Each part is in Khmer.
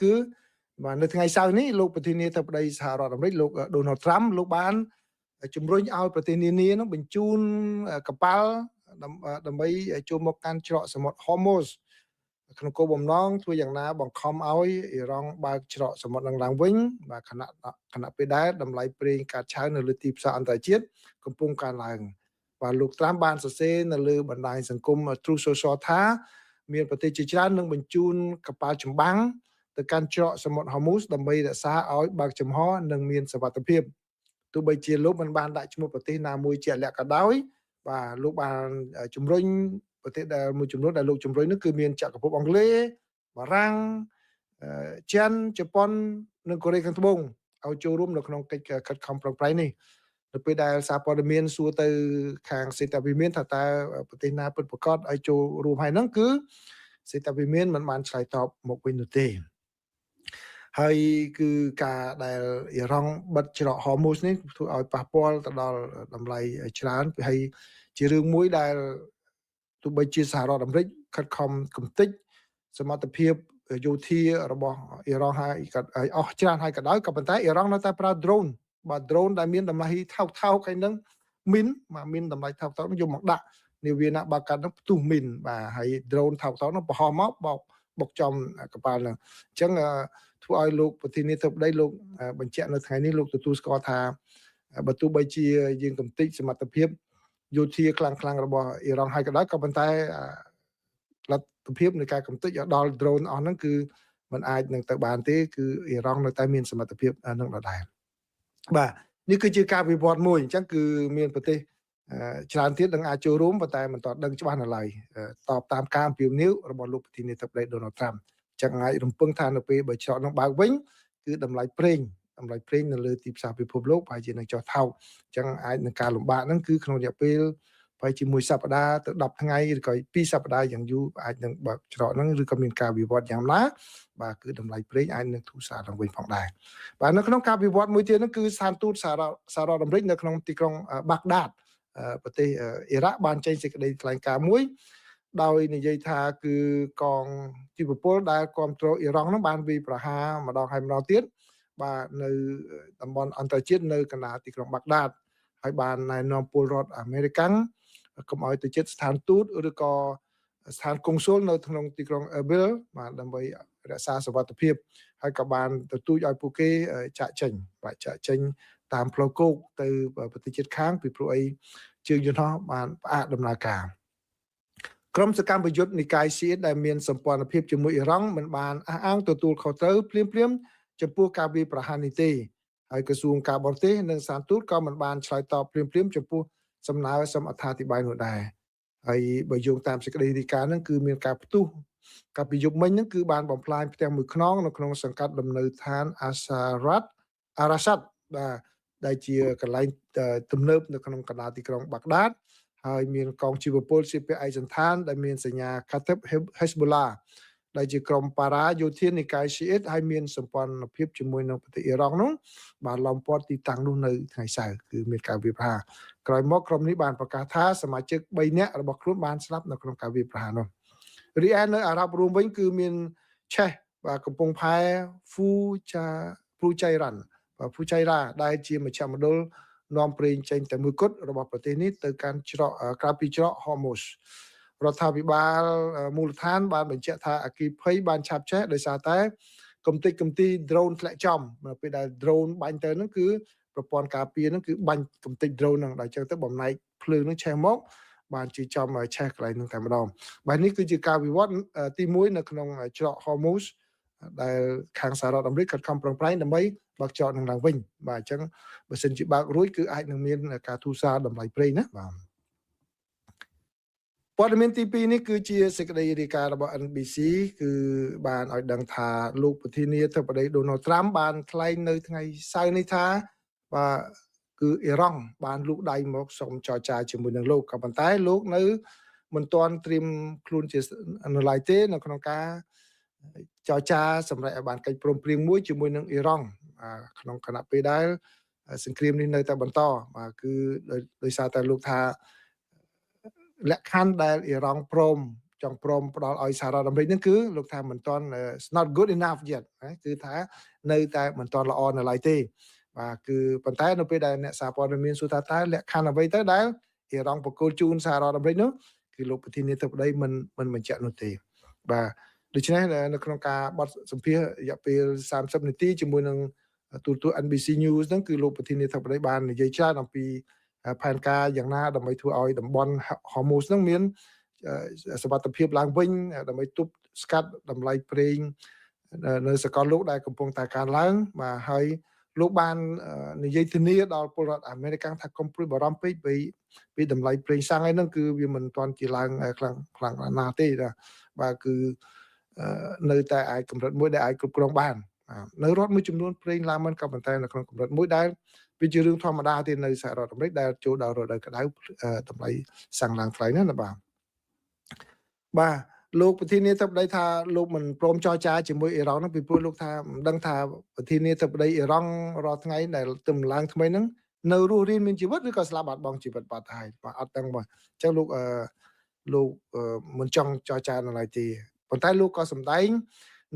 គឺបាទនៅថ្ងៃសៅរ៍នេះលោកប្រធានាធិបតីសហរដ្ឋអាមេរិកលោក Donald Trump លោកបានជំរុញឲ្យប្រទេសនានានោះបញ្ជូនកប៉ាល់ដើម្បីចូលមកកាន់ច្រកសមុទ្រ Hormuz ក្នុងគោលបំណងធ្វើយ៉ាងណាបង្ខំឲ្យអ៊ីរ៉ង់បើកច្រកសមុទ្រនឹងឡើងវិញបាទខណៈពេលដែលតម្លៃប្រេងកាតឆៅនៅលើទីផ្សារអន្តរជាតិកំពុងកើនឡើងបាទលោកត្រាំបានសរសេរនៅលើបណ្ដាញសង្គម Truth Social ថាមានប្រទេសជាច្រើននឹងបញ្ជូនកប៉ាល់ចម្បាំងទៅកាន់ច្រកសមុទ្រ Hormuz ដើម្បីរក្សាឲ្យបើកចំហនិងមានសុវត្ថិភាពទោះបីជាលោកមិនបានដាក់ឈ្មោះប្រទេសណាមួយជាក់លាក់ក៏ដោយបាទលោកបានជំរុញប្រទេសដែលមួយចំនួនដែលលោកជំរុញនោះគឺមានចក្រភពអង់គ្លេសបារាំងចិនជប៉ុននិងកូរ៉េខាងត្បូងឲ្យចូលរួមនៅក្នុងកិច្ចខិតខំប្រឹងប្រែងនេះនៅពេលដែលសារព័ត៌មានសួរទៅខាងសេដ្ឋវិមានថាតើប្រទេសណាពិតប្រាកដឲ្យចូលរួមហើយហ្នឹងគឺសេដ្ឋវិមានមិនបានឆ្លើយតបមកវិញនោះទេហើយគឺការដែលអ៊ីរ៉ង់បិទច្រក Hormuz នេះធ្វើឲ្យប៉ះពាល់ទៅដល់តម្លៃច្រើនហើយជារឿងមួយដែលទោះបីជាសហរដ្ឋអាមេរិកខិតខំកំទេចសមត្ថភាពយោធារបស់អ៊ីរ៉ង់ហើយអស់ច្រើនហើយក៏ដោយក៏ប៉ុន្តែអ៊ីរ៉ង់នៅតែប្រើ drone បាទ drone ដែលមានតម្លៃថោកហើយនឹងមានតម្លៃថោកនោះយកមកដាក់នាវាណាបើកាត់នោះផ្ទុះមីនបាទហើយ drone ថោកនោះបោះមកបុកចំកប៉ាល់ហ្នឹងអញ្ចឹងធ្វើឲ្យលោកប្រធានាធិបតីលោកបញ្ជាក់នៅថ្ងៃនេះលោកទទួលស្គាល់ថាបើទោះបីជាយើងកំទេចសមត្ថភាពយោធាខ្លាំងរបស់អ៊ីរ៉ង់ហើយក៏ដោយក៏ប៉ុន្តែលទ្ធភាពនៃការកំទេចដល់ drone អស់ហ្នឹងគឺมันអាចនឹងទៅបានទេគឺអ៊ីរ៉ង់នៅតែមានសមត្ថភាពនឹងដដែលបាទនេះគឺជាការវិវត្តមួយអញ្ចឹងគឺមានប្រទេសច្រើនទៀតនឹងអាចចូលរួមប៉ុន្តែមិនទាន់ដឹងច្បាស់នៅឡើយតបតាមការអំពាវនាវរបស់លោកប្រធានាធិបតី Donald Trump ចឹងអាចរំពឹងថានៅពេលបើច្រកនោះបើកវិញគឺតម្លៃប្រេងនៅលើទីផ្សារពិភពលោកប្រហែលជានឹងចុះថោកអញ្ចឹងអាចនឹងការលំបាកហ្នឹងគឺក្នុងរយៈពេលប្រហែលជាមួយសប្តាហ៍ទៅ10ថ្ងៃឬក៏2សប្តាហ៍យ៉ាងយូរអាចនឹងបើកច្រកហ្នឹងឬក៏មានការវិវត្តយ៉ាងណាបាទគឺតម្លៃប្រេងអាចនឹងធូរស្រាលឡើងវិញផងដែរបាទនៅក្នុងការវិវត្តមួយទៀតហ្នឹងគឺស្ថានទូតសហរដ្ឋអាមេរិកនៅក្នុងទីក្រុងបាក់ដាតប្រទេសអ៊ីរ៉ាក់បានចេញសេចក្តីថ្លែងការណ៍មួយដោយនិយាយថាគឺកងជីវពលដែលគ្រប់គ្រងអ៊ីរ៉ង់នោះបានវាយប្រហារម្ដងហើយម្ដងទៀតបាទនៅតំបន់អន្តរជាតិនៅកណ្ដាលទីក្រុងបាក់ដាតហើយបានណែនាំពលរដ្ឋអាមេរិកាំងកុំឲ្យទៅជិតស្ថានទូតឬក៏ស្ថានកុងស៊ុលនៅក្នុងទីក្រុងអឺប៊ីលបាទដើម្បីរក្សាសុវត្ថិភាពហើយក៏បានទទូចឲ្យពួកគេចាក់ចេញតាមផ្លូវគោកទៅប្រទេសជិតខាងពីព្រោះអីជើងយន្តហោះបានផ្អាកដំណើរការក្រុមសកម្មប្រយុទ្ធនិកាយស៊ីអ៊ីតដែលមានសម្ព័ន្ធភាពជាមួយអ៊ីរ៉ង់មិនបានអះអាងទទួលខុសត្រូវភ្លាមចំពោះការវាយប្រហារនេះទេហើយក្រសួងការបរទេសនិងសានទូតក៏មិនបានឆ្លើយតបភ្លាមចំពោះសំណើសុំអត្ថាធិប្បាយនោះដែរហើយបើយោងតាមសេចក្តីរាយការណ៍ហ្នឹងគឺមានការផ្ទុះកាលពីយប់មិញហ្នឹងគឺបានបំផ្លាញផ្ទះមួយខ្នងនៅក្នុងសង្កាត់លំនៅឋានអារ៉ាសាត់បាទដែលជាកន្លែងទំនើបនៅក្នុងកណ្ដាលទីក្រុងបាក់ដាតហើយមានកងជីវពលជាពាក់ឯកសណ្ឋានដែលមានសញ្ញា Katib Hezbollah ដែលជាក្រុមបារ៉ាយោធានិកាយស៊ីអ៊ីតហើយមានសម្ព័ន្ធភាពជាមួយនឹងប្រទេសអ៊ីរ៉ង់នោះបានឡោមព័ទ្ធទីតាំងនោះនៅថ្ងៃសៅរ៍គឺមានការវាយប្រហារក្រោយមកក្រុមនេះបានប្រកាសថាសមាជិក3នាក់របស់ខ្លួនបានស្លាប់នៅក្នុងការវាយប្រហារនោះរីឯនៅអារ៉ាប់រួមវិញគឺមានឆេះបាទកំពង់ផែហ្វូចៃរ៉ាដែលជាមជ្ឈមណ្ឌលនាំប្រេងចេញតែមួយគត់របស់ប្រទេសនេះទៅកាន់ច្រកក្រៅពីច្រក Hormuz រដ្ឋាភិបាលមូលដ្ឋានបានបញ្ជាក់ថាអគ្គិភ័យបានឆាបឆេះដោយសារតែកំទេចកំទី drone ធ្លាក់ចំពេលដែល drone បាញ់ទៅហ្នឹងគឺប្រព័ន្ធការពារហ្នឹងគឺបាញ់កំទេច drone ហ្នឹងដល់អញ្ចឹងទៅបំណែកភ្លើងហ្នឹងឆេះមកបានជាចំឆេះកន្លែងហ្នឹងតែម្ដងបាទនេះគឺជាការវិវត្តទី1នៅក្នុងច្រក Hormuz ដែលខាងសហរដ្ឋអាមេរិកខិតខំប្រឹងប្រែងដើម្បីបើកច្រកនឹងឡើងវិញបាទអញ្ចឹងបើសិនជាបើករួចគឺអាចនឹងមានការធូរស្រាលតម្លៃប្រេងណាបាទព័ត៌មានទី2នេះគឺជាសេចក្តីរាយការណ៍របស់ NBC គឺបានឲ្យដឹងថាលោកប្រធានាធិបតី Donald Trump បានថ្លែងនៅថ្ងៃសៅរ៍នេះថាបាទគឺអ៊ីរ៉ង់បានលូកដៃមកសូមចរចាជាមួយនឹងលោកក៏ប៉ុន្តែលោកនៅមិនទាន់ត្រៀមខ្លួនជានៅឡើយទេនៅក្នុងការចរចាសម្រាប់ឲ្យបានកិច្ចព្រមព្រៀងមួយជាមួយនឹងអ៊ីរ៉ង់ក្នុងគណៈពេលដែលសង្គ្រាមនេះនៅតែបន្តបាទគឺដោយសារតែលោកថាលក្ខខណ្ឌដែលអ៊ីរ៉ង់ព្រម ចង់ព្រមផ្ដល់ឲ្យសហរដ្ឋអាមេរិកហ្នឹងគឺលោកថាមិនទាន់ not good enough yet គឺថានៅតែមិនទាន់ល្អនៅឡើយទេបាទគឺប៉ុន្តែនៅពេលដែលអ្នកសារព័ត៌មានសួរថាតើលក្ខខណ្ឌអ្វីទៅដែលអ៊ីរ៉ង់បកគោលជូនសហរដ្ឋអាមេរិកនោះគឺលោកប្រធានាធិបតីមិនបញ្ជាក់នោះទេបាទដូច្នេះនៅក្នុងការបទសម្ភាសន៍រយៈពេល30នាទីជាមួយនឹងទូរទស្សន៍ NBC News ហ្នឹងគឺលោកប្រធានាធិបតីបាននិយាយច្រើនអំពីផែនការយ៉ាងណាដើម្បីធ្វើឲ្យតំបន់ Hormuz ហ្នឹងមានសុវត្ថិភាពឡើងវិញដើម្បីទប់ស្កាត់តម្លៃប្រេងនៅសកលលោកដែលកំពុងតែកើនឡើងបាទហើយលោកបាននិយាយធានាដល់ពលរដ្ឋអាមេរិកថាកុំព្រួយបារម្ភពេកពីតម្លៃប្រេងសាំងហ្នឹងគឺវាមិនទាន់ជាឡើងខ្លាំងណាស់ទេបាទគឺនៅតែអាចកម្រិតមួយដែលអាចគ្រប់គ្រងបាននៅរដ្ឋមួយចំនួនប្រេងឡើងមិនក៏ប៉ុន្តែនៅក្នុងកម្រិតមួយដែលវាជារឿងធម្មតាទេនៅសហរដ្ឋអាមេរិកដែលចូលដល់រដូវក្តៅតម្លៃសាំងឡើងថ្លៃណាស់បាទលោកប្រធានាធិបតីថាលោកមិនព្រមចរចាជាមួយអ៊ីរ៉ង់ហ្នឹងពីព្រោះលោកថាមិនដឹងថាប្រធានាធិបតីអ៊ីរ៉ង់រាល់ថ្ងៃដែលទំឡើងថ្មីហ្នឹងនៅរស់រានមានជីវិតឬក៏ស្លាប់បាត់បង់ជីវិតបាត់ហើយបាទអត់ដឹងបាទអញ្ចឹងលោកមិនចង់ចរចានៅឡើយទេប៉ុន្តែលោកក៏សម្ដែង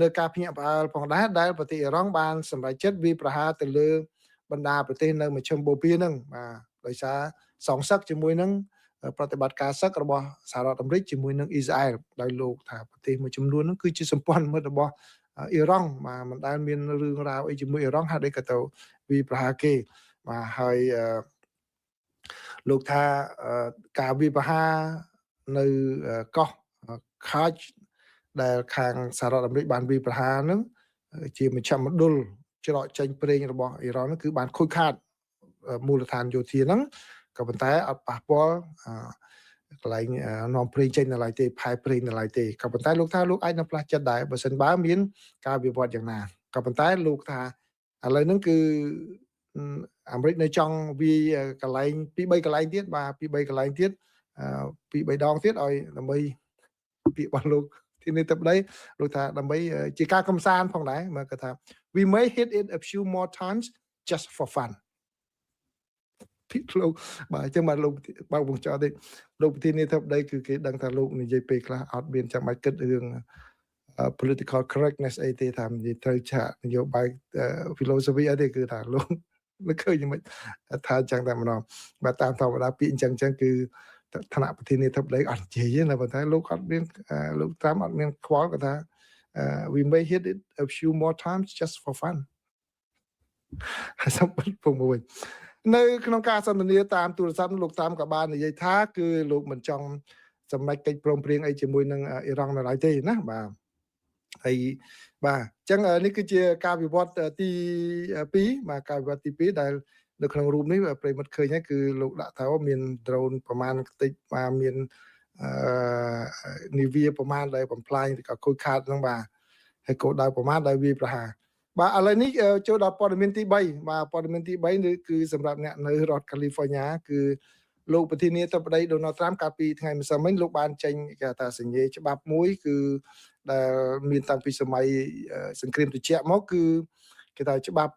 នៅការភ្ញាក់ផ្អើលផងដែរដែលប្រទេសអ៊ីរ៉ង់បានសម្រេចចិត្តវាយប្រហារទៅលើបណ្ដាប្រទេសនៅមជ្ឈិមបូព៌ាហ្នឹងបាទដោយសារសងសឹកជាមួយនឹងប្រតិបត្តិការសឹករបស់សហរដ្ឋអាមេរិកជាមួយនឹងអ៊ីស្រាអែលដោយលោកថាប្រទេសមួយចំនួនហ្នឹងគឺជាសម្ព័ន្ធមិត្តរបស់អ៊ីរ៉ង់បាទមិនដែលមានរឿងរ៉ាវអីជាមួយអ៊ីរ៉ង់ហើយដូចក៏ទៅវាប្រហារគេបាទហើយលោកថាការវាប្រហារនៅកោះខាជដែលខាងសហរដ្ឋអាមេរិកបានវាប្រហារហ្នឹងជាមជ្ឈមណ្ឌលច្រកចេញប្រេងរបស់អ៊ីរ៉ង់ហ្នឹងគឺបានខូចខាតមូលដ្ឋានយោធាហ្នឹងក៏ប៉ុន្តែអត់ប៉ះពាល់កន្លែងនាំប្រេងចេញនៅឡើយទេផែប្រេងនៅឡើយទេក៏ប៉ុន្តែលោកថាលោកអាចនឹងផ្លាស់ចិត្តដែរបើសិនបើមានការវិវត្តយ៉ាងណាក៏ប៉ុន្តែលោកថាឥឡូវហ្នឹងគឺអាមេរិកនៅចង់វាកន្លែង2-3កន្លែងទៀតបាទ2-3កន្លែងទៀត2-3ដងទៀតឲ្យដើម្បីពាក្យរបស់លោកទីនេះទៅប្តីលោកថាដើម្បីជាការកំសាន្តផងដែរមកគាត់ថា we may hit it a few more times just for fun លោកបាទអញ្ចឹងបាទលោកបើកវងចោលទេលោកប្រធានាធិបតីគឺគេដឹងថាលោកនិយាយពេលខ្លះអត់មានចាំបាច់គិតរឿង political correctness អីទេថានិយាយត្រូវឆាកនយោបាយ philosophy អីទេគឺថាលោកមិនឃើញមិនថាអញ្ចឹងតែម្ដងបាទតាមធម្មតាពាក្យអញ្ចឹងគឺឋានៈប្រធានាធិបតីអត់និយាយទេប៉ុន្តែលោកអត់មានលោកត្រាំអត់មានខ្វល់គាត់ថា we may hit it a few more times just for fun ហើយសម្បត្តិពុំមួយនៅក្នុងការសន្ទនាតាមទូរស័ព្ទលោកតាមក៏បាននិយាយថាគឺលោកមិនចង់សម្រេចកិច្ចព្រមព្រៀងអីជាមួយនឹងអ៊ីរ៉ង់នៅឡើយទេណាបាទហើយបាទអញ្ចឹងនេះគឺជាការវិវត្តទី2បាទការវិវត្តទី2ដែលនៅក្នុងរូបនេះប្រិមិត្តឃើញហើយគឺលោកដាក់ថាមាន drone ប្រមាណតិចបាទមាននាវាប្រមាណដែលបំផ្លាញឬក៏ខូចខាតហ្នឹងបាទហើយគោលដៅប្រមាណដែលវាប្រហារបាទឥឡូវនេះចូលដល់ព័ត៌មានទី3បាទព័ត៌មានទី3នេះគឺសម្រាប់អ្នកនៅរដ្ឋ California គឺលោកប្រធានាធិបតី Donald Trump កាលពីថ្ងៃម្សិលមិញលោកបានចេញគេថាសញ្ញាច្បាប់មួយគឺដែលមានតាំងពីសម័យសង្គ្រាមត្រជាក់មកគឺគេថាច្បាប់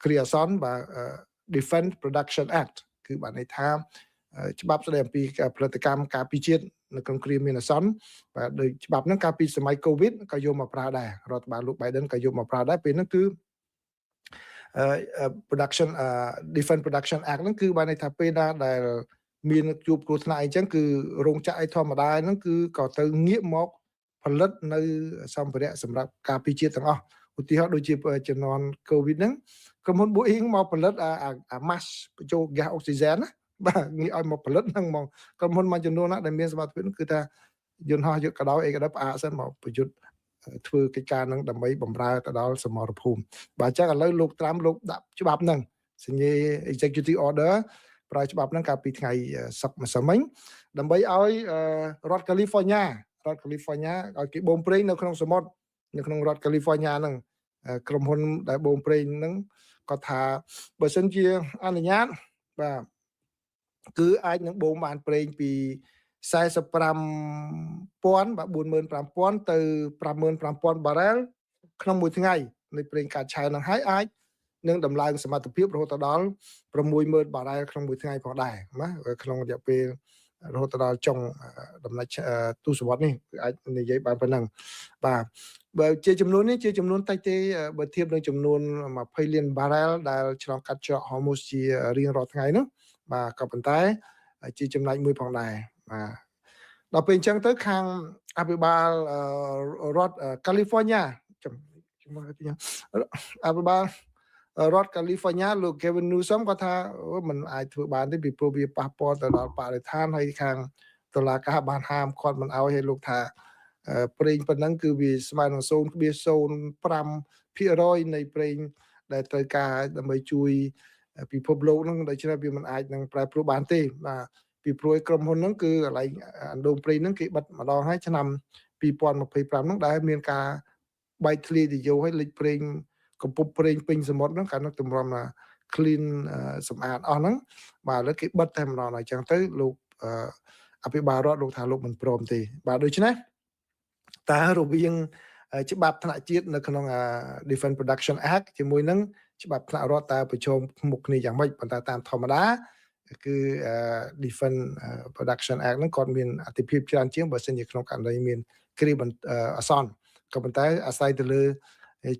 គ្រាអាសន្នបាទ Defense Production Act គឺបានន័យថាច្បាប់ស្តីអំពីផលិតកម្មការពារជាតិនៅក្នុងគ្រាមានអាសន្នបាទដោយច្បាប់ហ្នឹងកាលពីសម័យ COVID ក៏យកមកប្រើដែររដ្ឋបាលលោក Biden ក៏យកមកប្រើដែរពេលហ្នឹងគឺproduction Defense Production Act ហ្នឹងគឺបានន័យថាពេលណាដែលមានជួបគ្រោះថ្នាក់អីចឹងគឺរោងចក្រអីធម្មតាហ្នឹងគឺក៏ទៅងាកមកផលិតនៅសម្ភារៈសម្រាប់ការពារជាតិទាំងអស់ឧទាហរណ៍ដូចជាជំនាន់ COVID ហ្នឹងក្រុមហ៊ុន Boeing មកផលិតអា mask បញ្ចូល gas oxygen ណាបាទងាកឲ្យមកផលិតហ្នឹងហ្មងក្រុមហ៊ុនមួយចំនួនណាដែលមានសមត្ថភាពគឺថាយន្តហោះយកកដោអីក៏ដោយផ្អាកសិនមកប្រយុទ្ធធ្វើកិច្ចការហ្នឹងដើម្បីបម្រើទៅដល់សមរភូមិបាទអញ្ចឹងឥឡូវលោកត្រាំលោកដាក់ច្បាប់ហ្នឹងសញ្ញា executive order ប្រើច្បាប់ហ្នឹងកាលពីថ្ងៃសុក្រម្សិលមិញដើម្បីឲ្យរដ្ឋ California ឲ្យគេបូមប្រេងនៅក្នុងសមុទ្រនៅក្នុងរដ្ឋ California ហ្នឹងក្រុមហ៊ុនដែលបូមប្រេងហ្នឹងគាត់ថាបើសិនជាអនុញ្ញាតបាទគឺអាចនឹងបូមបានប្រេងពី45,000បាទ 45,000 ទៅ 55,000 បារ៉ែលក្នុងមួយថ្ងៃនៃប្រេងកាតឆៅនឹងហើយអាចនឹងដំឡើងសមត្ថភាពរហូតដល់ 60,000 បារ៉ែលក្នុងមួយថ្ងៃផងដែរណាក្នុងរយៈពេល រហូតដល់ចុងដំណាច់ទសវត្សរ៍នេះគឺអាចនិយាយបានប៉ុណ្ណឹងបាទបើជាចំនួននេះជាចំនួនតិចទេបើធៀបនឹងចំនួន20លានបារ៉ែលដែលឆ្លងកាត់ច្រក Hormuz ជារៀងរាល់ថ្ងៃនោះបាទក៏ប៉ុន្តែជាចំណែកមួយផងដែរបាទដល់ពេលអញ្ចឹងទៅខាងអភិបាលរដ្ឋ California ជំនួសទីអភិបាលរដ្ឋ California លោក Gavin Newsom គាត់ថាมันអាចធ្វើបានទេពីព្រោះវាប៉ះពាល់ទៅដល់បរិស្ថានហើយខាងតុលាការបានហាមឃាត់មិនឲ្យឲ្យលោកថាប្រេងប៉ុណ្ណឹងគឺវាស្មើនឹង 0.05% នៃប្រេងដែលត្រូវការដើម្បីជួយពិភពលោកហ្នឹងដូច្នេះវាមិនអាចនឹងប្រែប្រួលបានទេបាទពីព្រោះក្រុមហ៊ុនហ្នឹងគឺកន្លែងអណ្ដូងប្រេងហ្នឹងគេបិទម្ដងហើយឆ្នាំ2025ហ្នឹងដែលមានការបែកធ្លាយទៅយកឲ្យលិចប្រេងកំពប់ប្រេងពេញសមុទ្រហ្នឹងកាលនោះទម្រាំថា clean សម្អាតអស់ហ្នឹងបាទឥឡូវគេបិទតែម្ដងហើយអញ្ចឹងទៅលោកអភិបាលរដ្ឋលោកថាលោកមិនព្រមទេបាទដូច្នេះតើរវាងច្បាប់ថ្នាក់ជាតិនៅក្នុង Defense Production Act ជាមួយនឹងច្បាប់ថ្នាក់រដ្ឋតើប្រឈមមុខគ្នាយ៉ាងម៉េចប៉ុន្តែតាមធម្មតាគឺ Defense Production Act ហ្នឹងគាត់មានអធិភាពច្រើនជាងបើសិនជាក្នុងករណីមានគ្រាអាសន្នក៏ប៉ុន្តែអាស្រ័យទៅលើ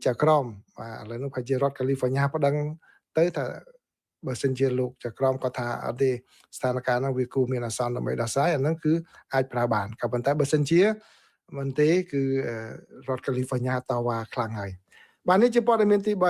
ចៅក្រមបាទឥឡូវនោះប្រជារដ្ឋ California ប្តឹងទៅថាបើសិនជាលោកចៅក្រមគាត់ថាអត់ទេស្ថានភាពហ្នឹងវាគួរមានអាសន្នដើម្បីដោះស្រាយអាហ្នឹងគឺអាចប្រើបានក៏ប៉ុន្តែបើសិនជាមិនទេគឺរដ្ឋ California តវ៉ាខ្លាំងហើយបាទនេះជាព័ត៌មានទី3